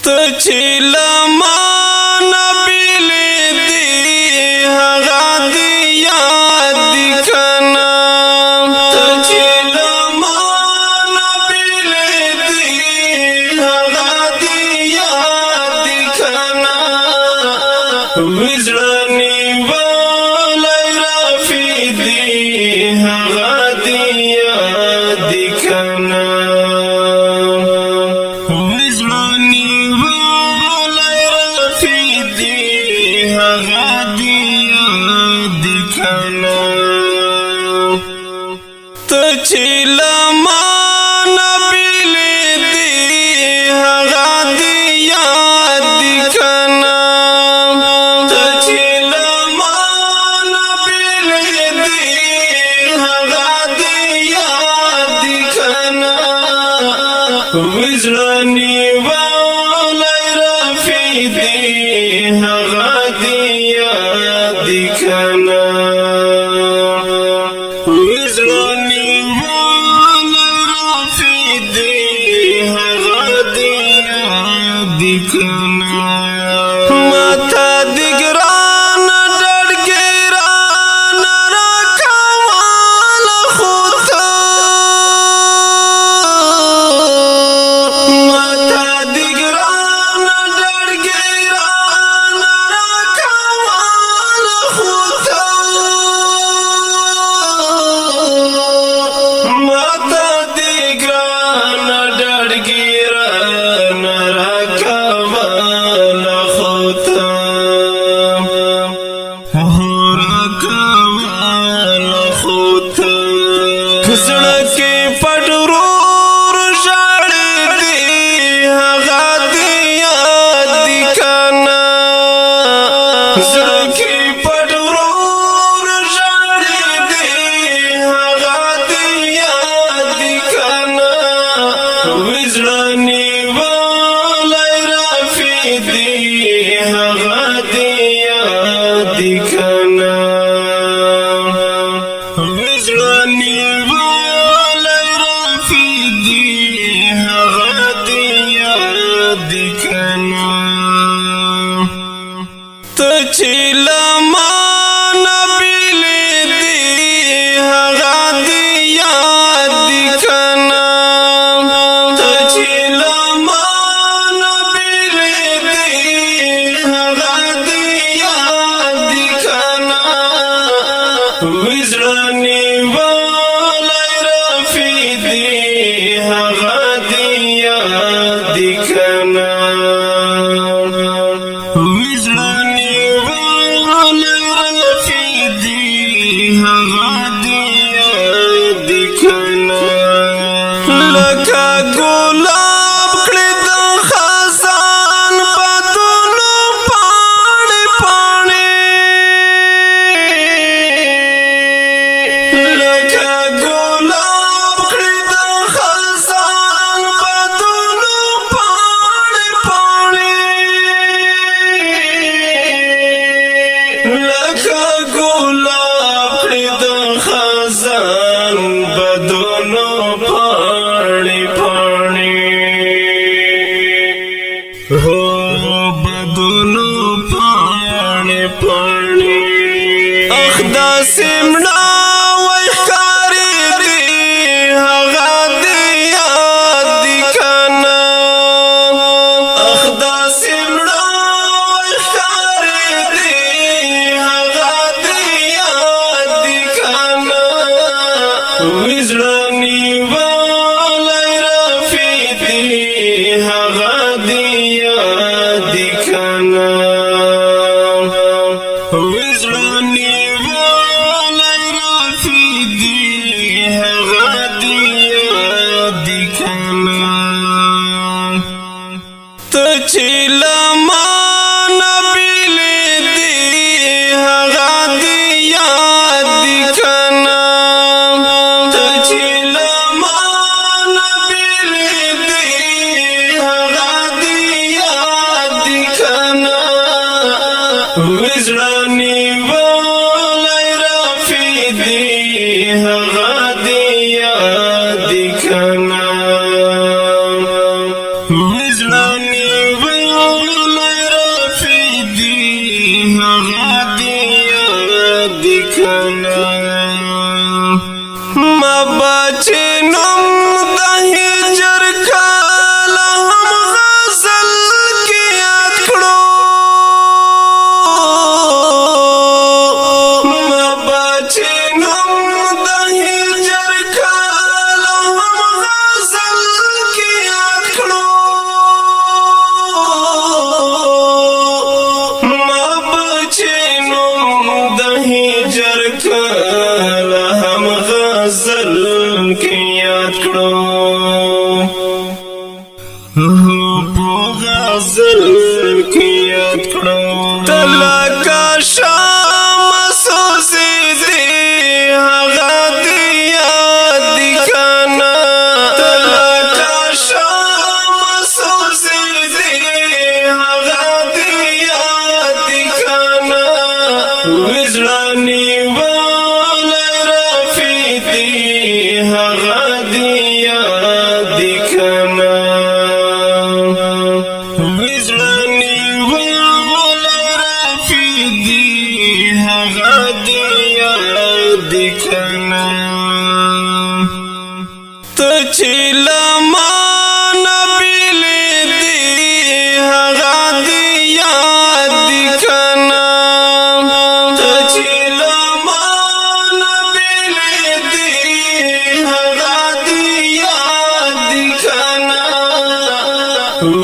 تچلما نبیلی دی هغا دی یاد دی کنا تچلما نبیلی دی هغا دی یاد دی کنا وزرانی والی رافی دی هغا دی یاد دی کنا تچلما نبیلی دی هغا دی یاد دی کنا تچلما نبیلی دی هغا دی یاد دی کنا وزرانی والی رافی دی هغا دی یاد دی کنا ماتا دی گران ڈڑ گران رکھوال خودتا ماتا دی گران ڈڑ گران رکھوال خودتا ماتا دی گران ڈڑ گران زڑکی پڑرور شاڑی دی هغا دی یاد دی کنا زڑکی پڑرور شاڑی دی هغا دی یاد دی کنا وزرانی والی رافی دی هغا دی یاد دی کنا وزرانی تچلما نبیلی دی هغا دی یاد دی کنا تچلما نبیلی دی هغا دی یاد دی کنا وزرانی والی رافی دی هغا دی یاد دی کنا لکا گلاب کړی د خزان بدونو پاڼې پاڼې لکا گلاب کړی د خزان بدونو پاڼې پاڼې لکا گلاب کړی د خزان بدونو بدونو پانے پانے اخدا سمنا وحکاری دی هغا دی یاد دی کنا اخدا سمنا وحکاری دی هغا دی یاد دی کنا وزرانی والی رافی دی هغا دی یاد دی کنا وزرانی والی رافی دی هغا دی یاد دی کنا تچلما نبیلی دی هغا دی یاد دی کنا تچلما نبیلی دی هغا دی یاد دی کنا وزرانی والی رافی دی هغا دی یاد دی کنا وزرانی مغزل کی یاد کړو تلکا شام سوزی دی هغه دی یاد کنا تلکا شام سوزی دی هغه دی یاد کنا وزرانی وال رفی دی هغه دی یاد کنا چیلا مانا بیلی دی هغا دی یاد کنا چیلا مانا بیلی دی هغا دی یاد کنا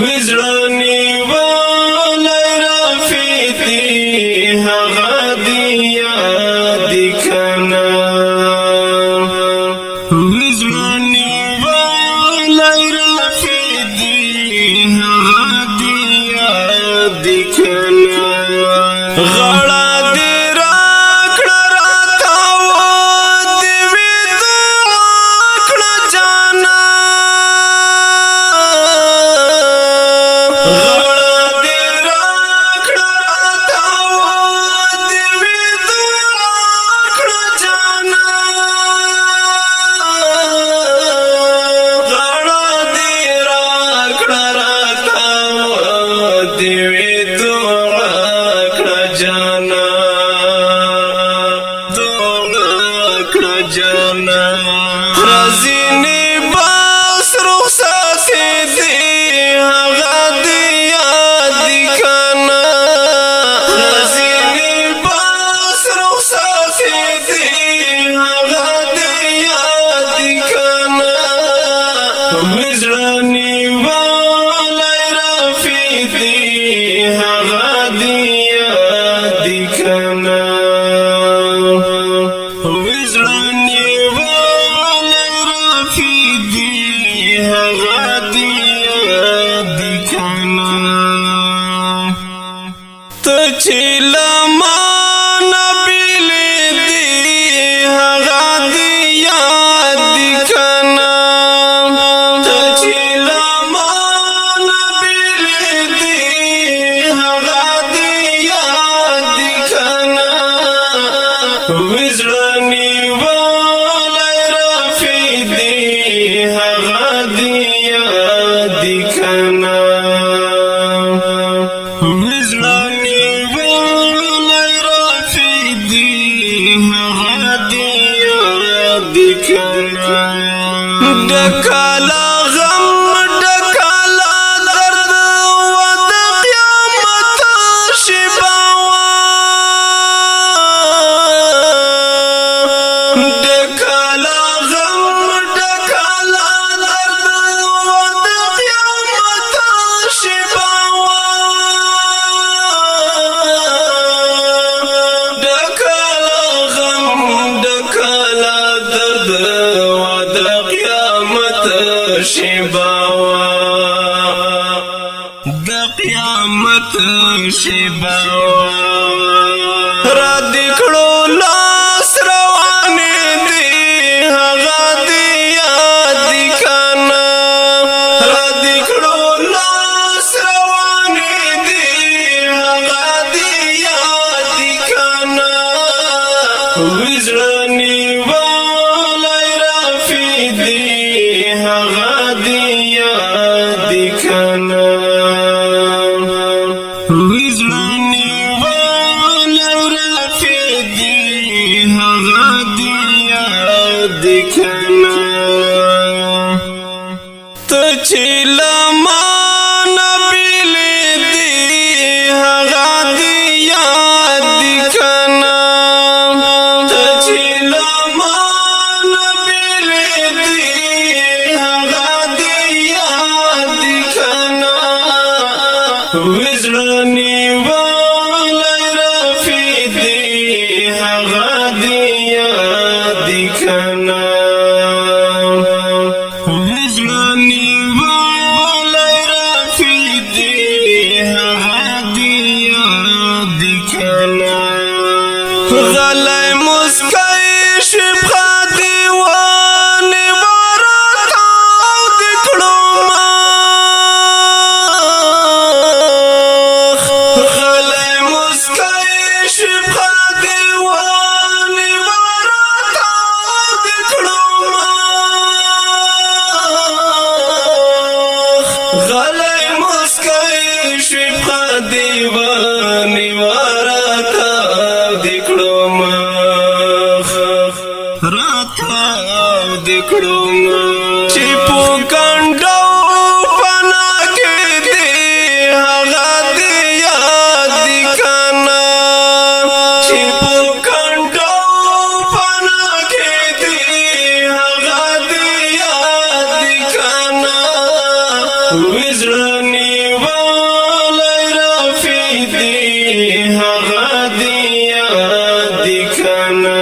وزرانی والا رفی دی هغا دی یاد کنا غړا دې راکړه راتاو دې وې دعا کړه جانا غړا دې راکړه راتاو دې وې دعا کړه جانا غړا دې راکړه راتاو دې وې جانا جانا رزینی باس رخصت دی هغه دی یاد کنا رزینی باس رخصت دی هغه دی یاد کنا وزرانی والا رفی دی هغه دی کنا وزرانی والا رفی دی هغا دی یاد کنا تچیلا مانا بیلی دی هغا دی یاد کنا تچیلا مانا بیلی دی هغا دی یاد وزرانی والا رفی دی هغا دی یاد کنا وزرانی والا رفی دی هغا دی یاد کنا ډکالا غم ډکالا درد و د قیامت شباوا شباوا د قیامت شباوا را دکړو لاس روانې دی هغه دی یاد کنا را دکړو لاس روانې دی هغه دی یاد کنا وزرانی والا رفی دی هغه دی یاد کنا وزرانی والا رفی دی هغه دی یاد کنا تچیلا مانا بیلی دی هغه دی یاد کنا تچیلا مانا بیلی دی هغه دی یاد کنا وزرانی والا رفی دی هغه دی یاد کنا وزرانی والا رفی دی دیوانی وراتا دکڑو مخ راتا دکڑو مخ چی پو کنڈو پنا کے دی هغا دی یاد دی کنا چی پو کنڈو پنا کے دی هغا دی یاد دی کنا وزرانی والی رافی دی هغا دی یاد دی کنا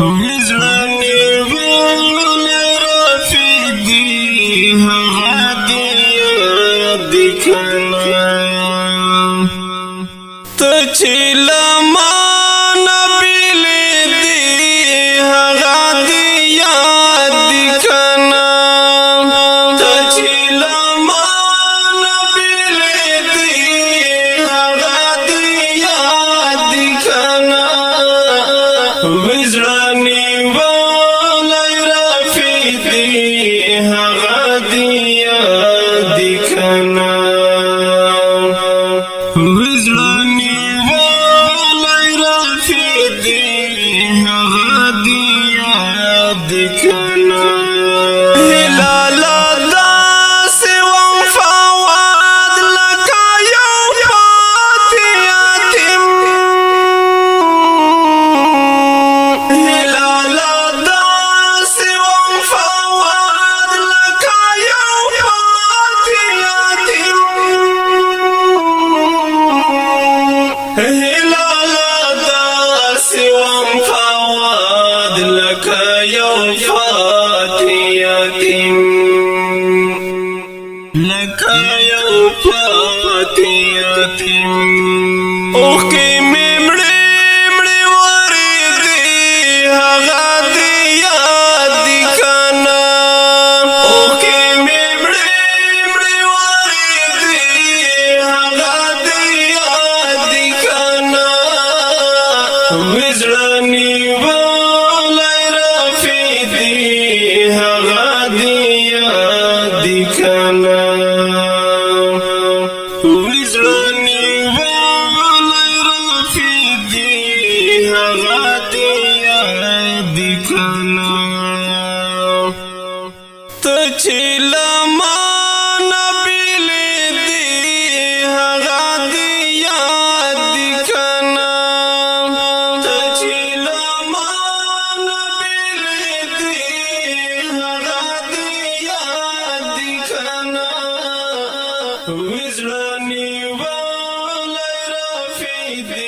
وزرانی والی رافی دی هغا دی یاد دی کنا تچی لمان بیلی دی هغا دی یاد دی کنا تچی لمان بیلی دی هغا دی یاد دی کنا وزرانی والی رافی دی هغا دی یاد دی کنا وزرانی والی رافی دی هغا دی یاد دی کنا هلالا داسی وفاواد لکا یو پاتی یتیم هلالا داسی وفاواد لکا یو پاتی یتیم هلالا داسی وفاواد لکا یو پاتی یتیم لکا یو پاتی یتیم اوکی میمڑی مڑی وری دی هغا دی یاد دی کنا اوکی میمڑی مڑی وری دی هغا دی یاد دی کنا وزرانی والی رافی دی هغا دی یاد دی کنا وزرانی والی رافی دی هغا دی یاد دی کنا تچی لمان بیلی دی هغا دی یاد دی کنا تچی لمان بیلی دی هغا دی یاد دی کنا وزرانی والی رافی دی